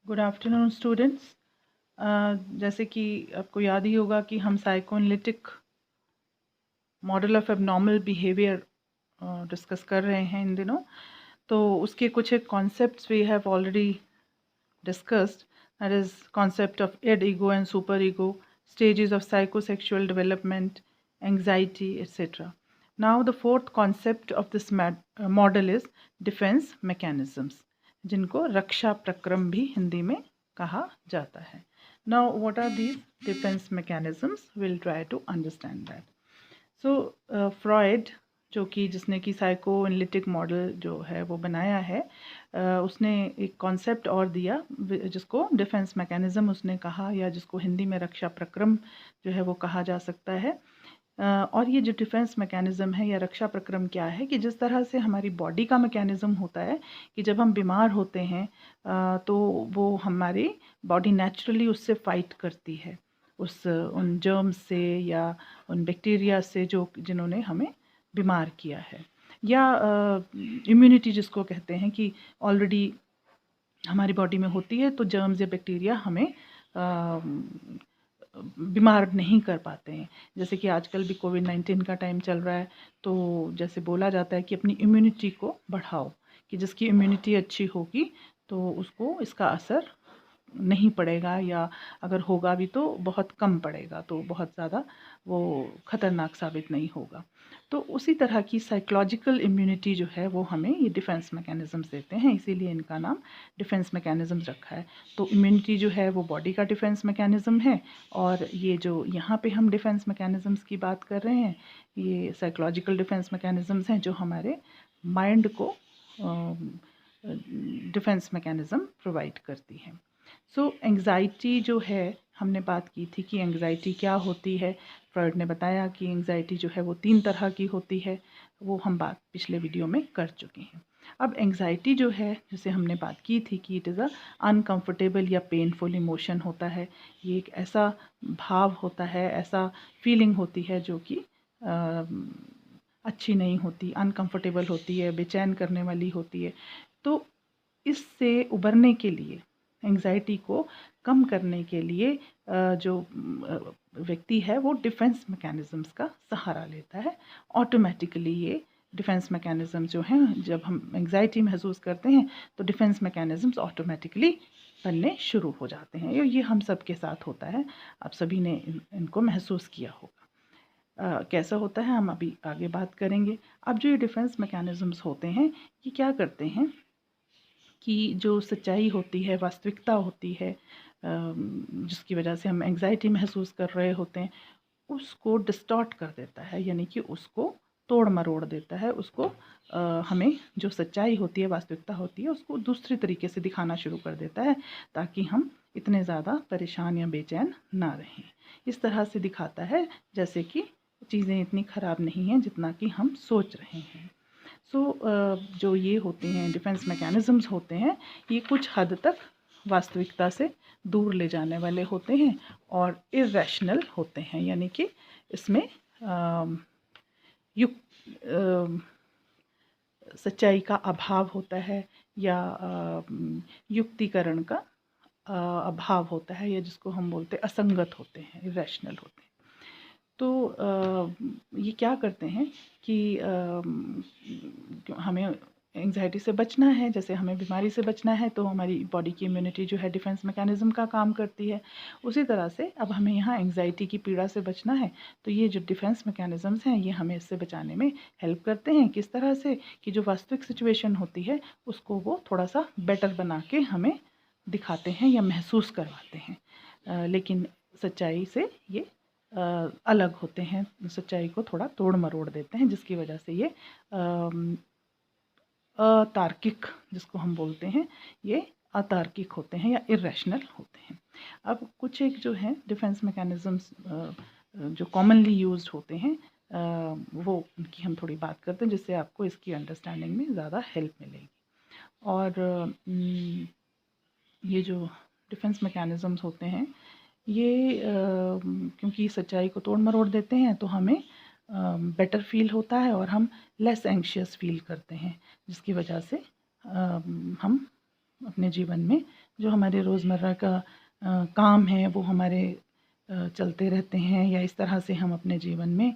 Good afternoon students. जैसे कि आपको याद ही होगा कि हम psychoanalytic model of abnormal behavior discuss कर रहे हैं इन दिनों। तो उसके कुछ एक concepts we have already discussed, that is concept of id ego and super ego, stages of psychosexual development, anxiety, etc. Now the fourth concept of this model is defense mechanisms, जिनको रक्षा प्रक्रम भी हिंदी में कहा जाता है. Now what are these defense mechanisms? We'll try to understand that. So Freud जो कि जिसने कि साइको एनालिटिक मॉडल जो है वो बनाया है, उसने एक कॉन्सेप्ट और दिया जिसको डिफेंस मैकेनिज़्म उसने कहा, या जिसको हिंदी में रक्षा प्रक्रम जो है वो कहा जा सकता है. और ये जो डिफेंस मैकेनिज़्म है या रक्षा प्रक्रम क्या है कि जिस तरह से हमारी बॉडी का मैकेनिज़्म होता है कि जब हम बीमार होते हैं तो वो हमारी बॉडी नेचुरली उससे फाइट करती है, उन जर्म्स से या उन बैक्टीरिया से जो जिन्होंने हमें बीमार किया है, या इम्यूनिटी जिसको कहते हैं कि ऑलरेडी हमारी बॉडी में होती है तो जर्म्स या बैक्टीरिया हमें बीमार नहीं कर पाते हैं. जैसे कि आजकल भी कोविड-19 का टाइम चल रहा है, तो जैसे बोला जाता है कि अपनी इम्यूनिटी को बढ़ाओ, कि जिसकी इम्यूनिटी अच्छी होगी तो उसको इसका असर नहीं पड़ेगा, या अगर होगा भी तो बहुत कम पड़ेगा, तो बहुत ज़्यादा वो ख़तरनाक साबित नहीं होगा. तो उसी तरह की साइकोलॉजिकल इम्यूनिटी जो है वो हमें ये डिफेंस मैकेनिज़म्स देते हैं, इसीलिए इनका नाम डिफेंस मैकेनिज़म्स रखा है. तो इम्यूनिटी जो है वो बॉडी का डिफेंस मैकेनिज़्म है, और ये जो यहाँ पे हम डिफेंस मैकेनिज़म्स की बात कर रहे हैं ये साइकोलॉजिकल डिफेंस मैकेनिज़म्स हैं जो हमारे माइंड को डिफेंस मैकेनिज़्म प्रोवाइड करती हैं. सो एंग्ज़ाइटी जो है, हमने बात की थी कि एंग्ज़ाइटी क्या होती है. फ्रॉयड ने बताया कि एंग्ज़ाइटी जो है वो 3 तरह की होती है, वो हम बात पिछले वीडियो में कर चुके हैं. अब एंग्ज़ाइटी जो है, जैसे हमने बात की थी कि इट इज़ अ अनकम्फर्टेबल या पेनफुल इमोशन होता है. ये एक ऐसा भाव होता है, ऐसा फीलिंग होती है जो कि अच्छी नहीं होती, अनकम्फर्टेबल होती है, बेचैन करने वाली होती है. तो इससे उबरने के लिए, एंग्ज़ाइटी को कम करने के लिए जो व्यक्ति है वो डिफेंस मैकेनिज़म्स का सहारा लेता है. ऑटोमेटिकली ये डिफेंस मैकेनिज़्म जो हैं, जब हम एंग्ज़ाइटी महसूस करते हैं तो डिफेंस मैकेनिज़म्स ऑटोमेटिकली बनने शुरू हो जाते हैं. ये हम सब के साथ होता है, आप सभी ने इनको महसूस किया होगा. कैसा होता है हम अभी आगे बात करेंगे. अब जो ये डिफेंस मैकेनिज़म्स होते हैं ये क्या करते हैं कि जो सच्चाई होती है, वास्तविकता होती है, जिसकी वजह से हम एंग्ज़ाइटी महसूस कर रहे होते हैं, उसको डिस्टॉर्ट कर देता है, यानी कि उसको तोड़ मरोड़ देता है. उसको हमें जो सच्चाई होती है, वास्तविकता होती है, उसको दूसरी तरीके से दिखाना शुरू कर देता है ताकि हम इतने ज़्यादा परेशान या बेचैन ना रहें. इस तरह से दिखाता है जैसे कि चीज़ें इतनी ख़राब नहीं हैं जितना कि हम सोच रहे हैं. सो जो ये होते हैं डिफेंस मैकेनिज़म्स होते हैं, ये कुछ हद तक वास्तविकता से दूर ले जाने वाले होते हैं और इर्रेशनल होते हैं, यानी कि इसमें सच्चाई का अभाव होता है, या युक्तिकरण का अभाव होता है, या जिसको हम बोलते हैं असंगत होते हैं, इर्रेशनल होते हैं. तो ये क्या करते हैं कि हमें एंग्ज़ाइटी से बचना है, जैसे हमें बीमारी से बचना है तो हमारी बॉडी की इम्यूनिटी जो है डिफेंस मैकेनिज़्म का काम करती है. उसी तरह से अब हमें यहाँ एंग्ज़ाइटी की पीड़ा से बचना है तो ये जो डिफेंस मैकेनिज़म्स हैं ये हमें इससे बचाने में हेल्प करते हैं. किस तरह से कि जो वास्तविक सिचुएशन होती है उसको वो थोड़ा सा बेटर बना के हमें दिखाते हैं या महसूस करवाते हैं, लेकिन सच्चाई से ये अलग होते हैं, सच्चाई को थोड़ा तोड़ मरोड़ देते हैं, जिसकी वजह से ये अतार्किक जिसको हम बोलते हैं, ये अतार्किक होते हैं या इर्रेशनल होते हैं. अब कुछ एक जो है डिफेंस मैकेनिज़म्स जो कॉमनली यूज्ड होते हैं, वो उनकी हम थोड़ी बात करते हैं जिससे आपको इसकी अंडरस्टैंडिंग में ज़्यादा हेल्प मिलेगी. और ये जो डिफेंस मैकेनिज़म्स होते हैं ये क्योंकि सच्चाई को तोड़ मरोड़ देते हैं तो हमें बेटर फील होता है और हम लेस एंग्शियस फील करते हैं, जिसकी वजह से हम अपने जीवन में जो हमारे रोज़मर्रा का काम है वो हमारे चलते रहते हैं, या इस तरह से हम अपने जीवन में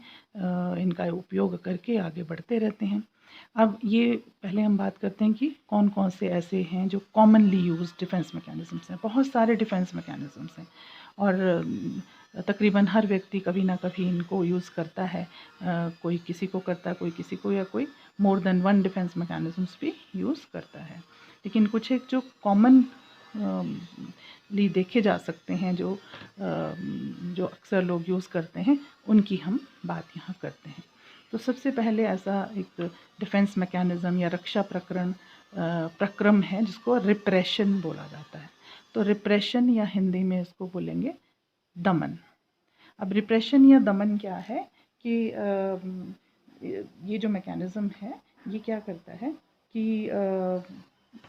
इनका उपयोग करके आगे बढ़ते रहते हैं। अब ये पहले हम बात करते हैं कि कौन कौन से ऐसे हैं जो कॉमनली यूज डिफेंस मैकेनिज़म्स हैं। बहुत सारे डिफेंस मैकेनिज़म्स हैं और तकरीबन हर व्यक्ति कभी ना कभी इनको यूज़ करता है। कोई किसी को करता है, कोई किसी को, या कोई more than one defence mechanisms भी यूज़ करता है। लेकिन कुछ एक जो कॉमन ली देखे जा सकते हैं, जो अक्सर लोग यूज़ करते हैं, उनकी हम बात यहाँ करते हैं। तो सबसे पहले ऐसा एक डिफेंस मैकेनिज़्म या रक्षा प्रक्रम है जिसको रिप्रेशन बोला जाता है। तो रिप्रेशन या हिंदी में इसको बोलेंगे दमन। अब रिप्रेशन या दमन क्या है कि ये जो मैकेनिज़्म है ये क्या करता है कि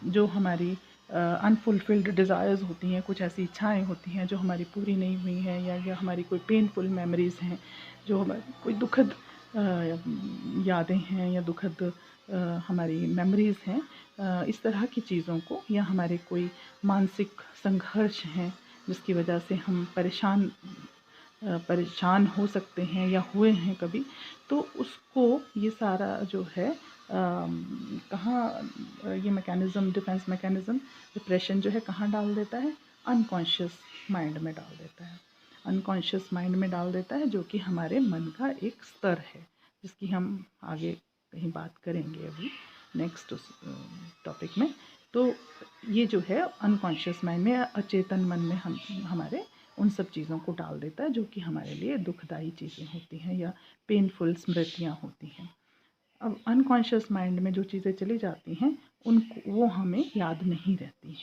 जो हमारी अनफुलफिल्ड डिज़ायर्स होती हैं, कुछ ऐसी इच्छाएं होती हैं जो हमारी पूरी नहीं हुई हैं, या हमारी कोई पेनफुल मेमोरीज़ हैं, जो हमारी कोई दुखद यादें हैं या दुखद हमारी मेमोरीज़ हैं, इस तरह की चीज़ों को, या हमारे कोई मानसिक संघर्ष हैं जिसकी वजह से हम परेशान हो सकते हैं या हुए हैं कभी, तो उसको ये सारा जो है कहाँ ये मैकेनिज़्म, डिफेंस मैकेनिज़्म डिप्रेशन जो है कहाँ डाल देता है, अनकॉन्शियस माइंड में डाल देता है। अनकॉन्शियस माइंड में डाल देता है, जो कि हमारे मन का एक स्तर है, जिसकी हम आगे कहीं बात करेंगे अभी नेक्स्ट उस टॉपिक में। तो ये जो है अनकॉन्शियस माइंड में, अचेतन मन में हम हमारे उन सब चीज़ों को डाल देता है जो कि हमारे लिए दुखदाई चीज़ें होती हैं या पेनफुल स्मृतियाँ होती हैं। अब अनकॉन्शियस माइंड में जो चीज़ें चली जाती हैं उनको वो हमें याद नहीं रहती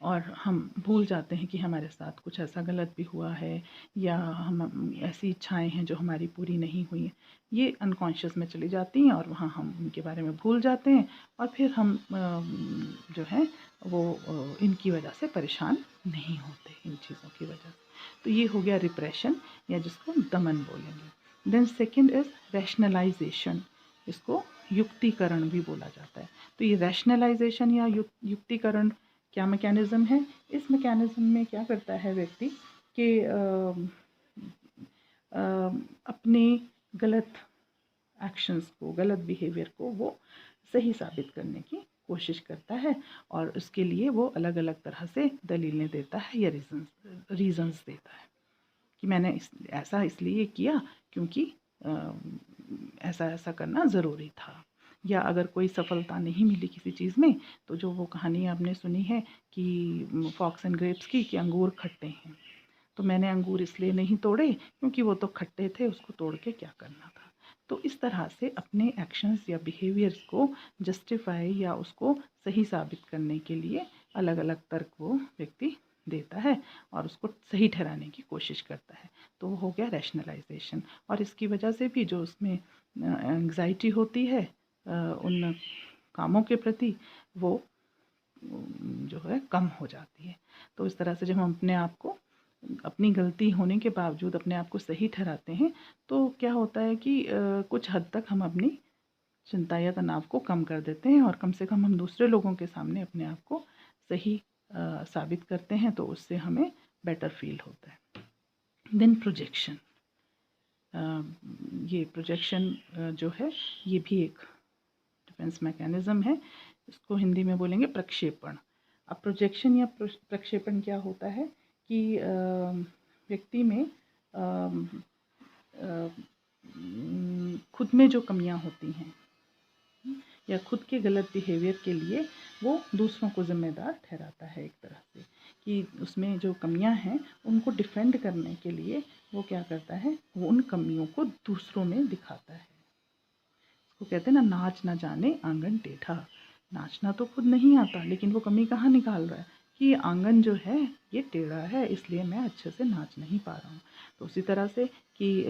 और हम भूल जाते हैं कि हमारे साथ कुछ ऐसा गलत भी हुआ है, या हम ऐसी इच्छाएं हैं जो हमारी पूरी नहीं हुई हैं। ये अनकॉन्शियस में चली जाती हैं और वहाँ हम उनके बारे में भूल जाते हैं, और फिर हम जो है वो इनकी वजह से परेशान नहीं होते, इन चीज़ों की वजह से। तो ये हो गया रिप्रेशन, या जिसको दमन बोलेंगे। देन सेकेंड इज़ रैशनलाइजेशन, इसको युक्तिकरण भी बोला जाता है। तो ये रैशनलाइजेशन या युक्तिकरण क्या मैकेनिज़्म है? इस मैकेनिज़्म में क्या करता है व्यक्ति कि अपने गलत एक्शंस को, गलत बिहेवियर को वो सही साबित करने की कोशिश करता है, और उसके लिए वो अलग अलग तरह से दलीलें देता है या रीज़न्स देता है कि मैंने ऐसा इसलिए किया क्योंकि ऐसा ऐसा करना ज़रूरी था। या अगर कोई सफलता नहीं मिली किसी चीज़ में, तो जो वो कहानी आपने सुनी है कि फॉक्स एंड ग्रेप्स की, कि अंगूर खट्टे हैं, तो मैंने अंगूर इसलिए नहीं तोड़े क्योंकि वो तो खट्टे थे, उसको तोड़ के क्या करना था। तो इस तरह से अपने एक्शंस या बिहेवियर्स को जस्टिफाई या उसको सही साबित करने के लिए अलग अलग तर्क वो व्यक्ति देता है और उसको सही ठहराने की कोशिश करता है। तो वो हो गया रैशनलाइजेशन, और इसकी वजह से भी जो उसमें एंग्जाइटी होती है उन कामों के प्रति, वो जो है कम हो जाती है। तो इस तरह से जब हम अपने आप को, अपनी गलती होने के बावजूद अपने आप को सही ठहराते हैं, तो क्या होता है कि कुछ हद तक हम अपनी चिंता या तनाव को कम कर देते हैं, और कम से कम हम दूसरे लोगों के सामने अपने आप को सही साबित करते हैं, तो उससे हमें बेटर फील होता है। देन प्रोजेक्शन, ये प्रोजेक्शन जो है ये भी एक डिफेंस मैकेनिज़्म है, इसको हिंदी में बोलेंगे प्रक्षेपण। अब प्रोजेक्शन या प्रक्षेपण क्या होता है कि व्यक्ति में खुद में जो कमियां होती हैं या खुद के गलत बिहेवियर के लिए वो दूसरों को ज़िम्मेदार ठहराता है, एक तरह से कि उसमें जो कमियां हैं उनको डिफेंड करने के लिए वो क्या करता है, वो उन कमियों को दूसरों में दिखाता है। उसको कहते हैं ना, नाच ना जाने आंगन टेढ़ा। नाचना तो खुद नहीं आता, लेकिन वो कमी कहाँ निकाल रहा है कि ये आंगन जो है ये टेढ़ा है, इसलिए मैं अच्छे से नाच नहीं पा रहा हूँ। तो उसी तरह से कि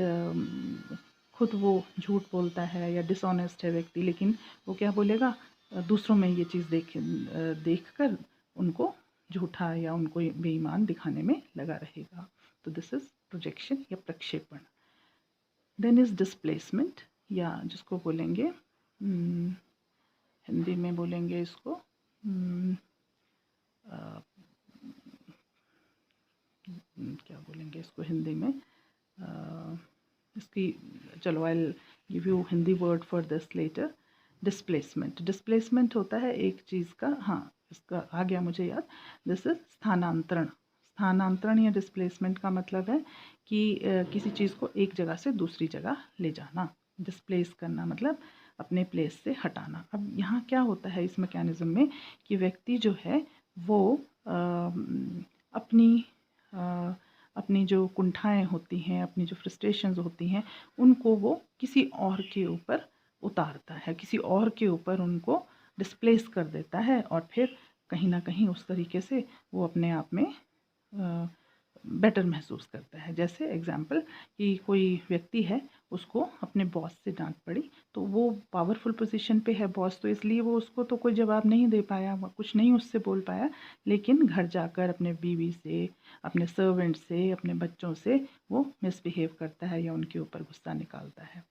खुद वो झूठ बोलता है या डिसऑनेस्ट है व्यक्ति, लेकिन वो क्या बोलेगा, दूसरों में ये चीज़ देख कर उनको झूठा या उनको बेईमान दिखाने में लगा रहेगा। तो दिस इज़ प्रोजेक्शन या प्रक्षेपण। देन इज़ डिस्प्लेसमेंट, या जिसको बोलेंगे हिंदी में बोलेंगे इसको क्या बोलेंगे इसको हिंदी में, इसकी, चलो I give you Hindi word for this letter. Displacement. Displacement होता है एक चीज़ का, हाँ इसका आ गया मुझे याद, दिस इज स्थानांतरण। स्थानांतरण या डिस्प्लेसमेंट का मतलब है कि किसी चीज़ को एक जगह से दूसरी जगह ले जाना। डिस्प्लेस करना मतलब अपने प्लेस से हटाना। अब यहाँ क्या होता है इस मैकेनिज़्म में कि व्यक्ति जो है वो अपनी अपनी जो कुंठाएं होती हैं, अपनी जो फ्रस्ट्रेशंस होती हैं, उनको वो किसी और के ऊपर उतारता है, किसी और के ऊपर उनको डिस्प्लेस कर देता है, और फिर कहीं ना कहीं उस तरीके से वो अपने आप में बेटर महसूस करता है। जैसे एग्जाम्पल कि कोई व्यक्ति है, उसको अपने बॉस से डांट पड़ी, तो वो पावरफुल पोजीशन पे है बॉस, तो इसलिए वो उसको तो कोई जवाब नहीं दे पाया, कुछ नहीं उससे बोल पाया, लेकिन घर जाकर अपने बीवी से, अपने सर्वेंट से, अपने बच्चों से वो मिसबिहेव करता है या उनके ऊपर गुस्सा निकालता है,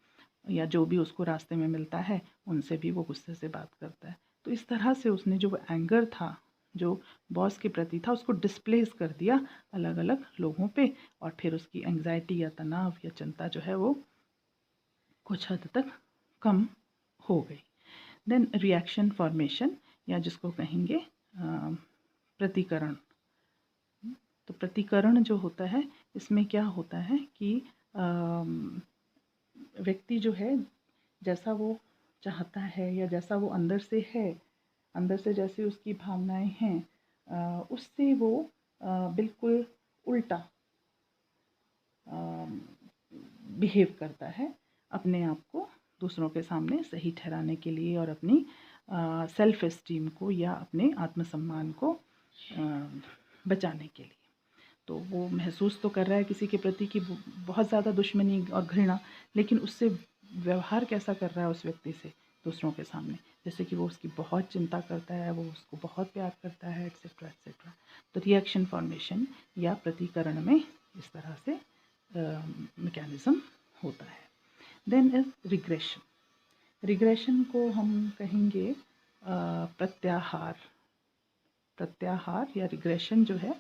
या जो भी उसको रास्ते में मिलता है उनसे भी वो गुस्से से बात करता है। तो इस तरह से उसने जो एंगर था, जो बॉस के प्रति था, उसको डिस्प्लेस कर दिया अलग अलग लोगों पे, और फिर उसकी एंग्जाइटी या तनाव या चिंता जो है वो कुछ हद तक कम हो गई। देन रिएक्शन फॉर्मेशन, या जिसको कहेंगे प्रतिकरण। तो प्रतिकरण जो होता है, इसमें क्या होता है कि व्यक्ति जो है जैसा वो चाहता है या जैसा वो अंदर से है, अंदर से जैसी उसकी भावनाएं हैं, उससे वो बिल्कुल उल्टा बिहेव करता है, अपने आप को दूसरों के सामने सही ठहराने के लिए और अपनी सेल्फ एस्टीम को या अपने आत्मसम्मान को बचाने के लिए। तो वो महसूस तो कर रहा है किसी के प्रति कि बहुत ज़्यादा दुश्मनी और घृणा, लेकिन उससे व्यवहार कैसा कर रहा है उस व्यक्ति से दूसरों के सामने, जैसे कि वो उसकी बहुत चिंता करता है, वो उसको बहुत प्यार करता है, एक्सेट्रा एक्सेट्रा। तो रिएक्शन फॉर्मेशन या प्रतिकरण में इस तरह से मैकेनिज़्म होता है। Then is regression. रिग्रेशन को हम कहेंगे प्रत्याहार। प्रत्याहार या रिग्रेशन जो है,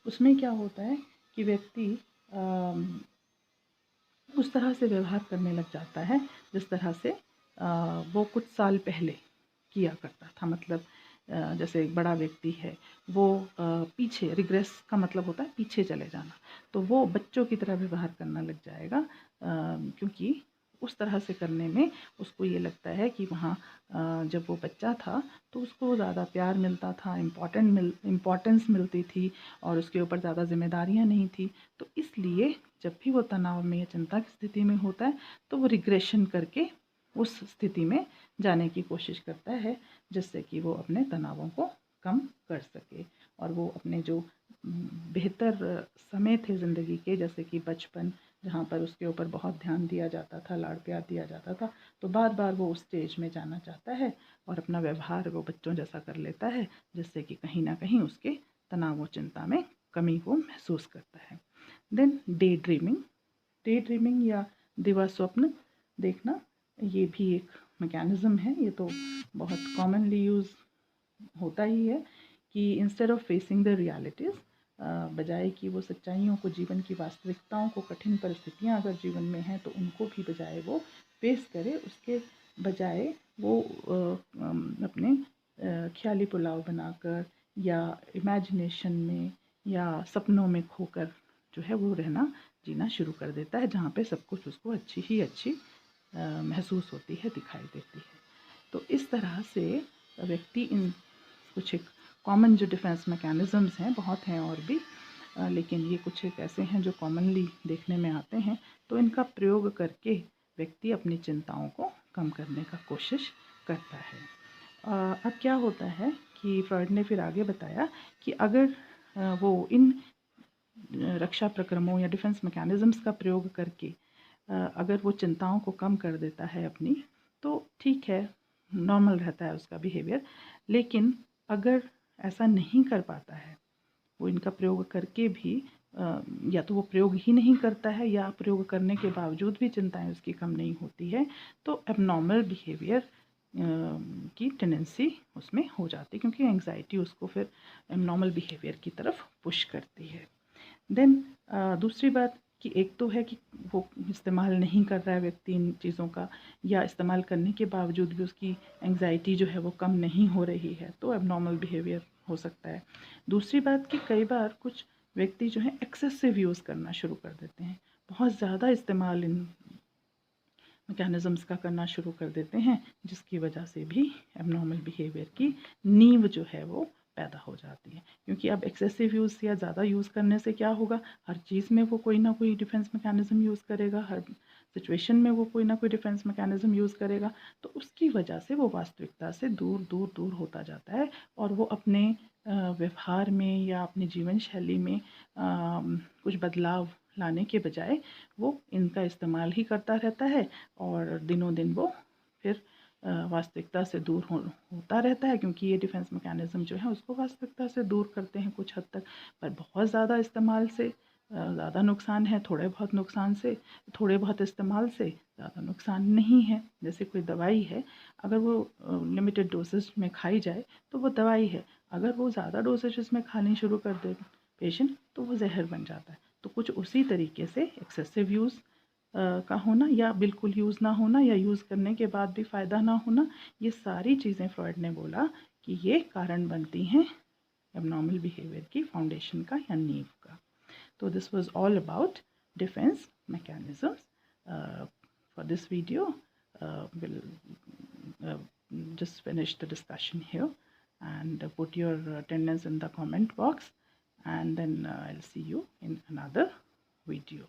उसमें क्या होता है कि व्यक्ति उस तरह से व्यवहार करने लग जाता है जिस तरह से वो कुछ साल पहले किया करता था। मतलब जैसे एक बड़ा व्यक्ति है, वो पीछे, रिग्रेस का मतलब होता है पीछे चले जाना, तो वो बच्चों की तरह व्यवहार करना लग जाएगा, क्योंकि उस तरह से करने में उसको ये लगता है कि वहाँ जब वो बच्चा था तो उसको ज़्यादा प्यार मिलता था, इम्पोर्टेंस मिलती थी, और उसके ऊपर ज़्यादा जिम्मेदारियाँ नहीं थी। तो इसलिए जब भी वो तनाव में या चिंता की स्थिति में होता है तो वो रिग्रेशन करके उस स्थिति में जाने की कोशिश करता है, जिससे कि वो अपने तनावों को कम कर सके, और वो अपने जो बेहतर समय थे ज़िंदगी के, जैसे कि बचपन, जहाँ पर उसके ऊपर बहुत ध्यान दिया जाता था, लाड़ प्यार दिया जाता था, तो बार बार वो उस स्टेज में जाना चाहता है और अपना व्यवहार वो बच्चों जैसा कर लेता है, जिससे कि कहीं ना कहीं उसके तनाव और चिंता में कमी वो महसूस करता है। Then day dreaming. Day dreaming या दिवा स्वप्न देखना, ये भी एक मैकेनिज़्म है। ये तो बहुत कॉमनली यूज़ होता ही है कि instead of facing the realities, बजाय कि वो सच्चाइयों को, जीवन की वास्तविकताओं को, कठिन परिस्थितियाँ अगर जीवन में हैं तो उनको भी बजाय वो फेस करे, उसके बजाय वो अपने ख्याली पुलाव बनाकर या इमेजिनेशन में या सपनों में खोकर जो है वो रहना, जीना शुरू कर देता है, जहाँ पे सब कुछ उसको अच्छी ही अच्छी महसूस होती है, दिखाई देती है। तो इस तरह से व्यक्ति इन कुछ एक कॉमन जो डिफेंस मैकेनिज़म्स हैं, बहुत हैं और भी, लेकिन ये कुछ एक ऐसे हैं जो कॉमनली देखने में आते हैं। तो इनका प्रयोग करके व्यक्ति अपनी चिंताओं को कम करने का कोशिश करता है। अब क्या होता है कि फ्रॉइड ने फिर आगे बताया कि अगर वो इन रक्षा प्रक्रमों या डिफेंस मैकेनिज़म्स का प्रयोग करके अगर वो चिंताओं को कम कर देता है अपनी, तो ठीक है, नॉर्मल रहता है उसका बिहेवियर। लेकिन अगर ऐसा नहीं कर पाता है, वो इनका प्रयोग करके भी या तो वो प्रयोग ही नहीं करता है, या प्रयोग करने के बावजूद भी चिंताएं उसकी कम नहीं होती है, तो एबनॉर्मल बिहेवियर की टेंडेंसी उसमें हो जाती है, क्योंकि एंग्जाइटी उसको फिर एबनॉर्मल बिहेवियर की तरफ पुश करती है। देन दूसरी बात कि एक तो है कि वो इस्तेमाल नहीं कर रहा है व्यक्ति इन चीज़ों का, या इस्तेमाल करने के बावजूद भी उसकी एंग्जाइटी जो है वो कम नहीं हो रही है, तो एबनॉर्मल बिहेवियर हो सकता है। दूसरी बात कि कई बार कुछ व्यक्ति जो है एक्सेसिव यूज़ करना शुरू कर देते हैं, बहुत ज़्यादा इस्तेमाल इन मैकेनिज़म्स का करना शुरू कर देते हैं, जिसकी वजह से भी एबनॉर्मल बिहेवियर की नींव जो है वो पैदा हो जाती है। क्योंकि अब एक्सेसिव यूज़ या ज़्यादा यूज़ करने से क्या होगा, हर चीज़ में वो कोई ना कोई डिफेंस मैकेनिज़्म यूज़ करेगा, हर सिचुएशन में वो कोई ना कोई डिफेंस मैकेनिज़्म यूज़ करेगा, तो उसकी वजह से वो वास्तविकता से दूर दूर दूर होता जाता है, और वो अपने व्यवहार में या अपनी जीवन शैली में कुछ बदलाव लाने के बजाय वो इनका इस्तेमाल ही करता रहता है, और दिनों दिन वो फिर वास्तविकता से दूर होता रहता है, क्योंकि ये डिफेंस मैकेनिज़्म जो है उसको वास्तविकता से दूर करते हैं कुछ हद तक। पर बहुत ज़्यादा इस्तेमाल से ज़्यादा नुकसान है, थोड़े बहुत नुकसान से, थोड़े बहुत इस्तेमाल से ज़्यादा नुकसान नहीं है। जैसे कोई दवाई है, अगर वो लिमिटेड डोसेज में खाई जाए तो वो दवाई है, अगर वो ज़्यादा डोसेजेस में खानी शुरू कर दे पेशेंट तो वो जहर बन जाता है। तो कुछ उसी तरीके से एक्सेसिव यूज़ का होना, या बिल्कुल यूज़ ना होना, या यूज़ करने के बाद भी फ़ायदा ना होना, ये सारी चीज़ें फ्रॉइड ने बोला कि ये कारण बनती हैं एबनॉर्मल बिहेवियर की फाउंडेशन का या नींव का। तो this was all about defence mechanisms. For this video will just finish the discussion here, and put your attendance in the comment box, and then I'll see you in another video.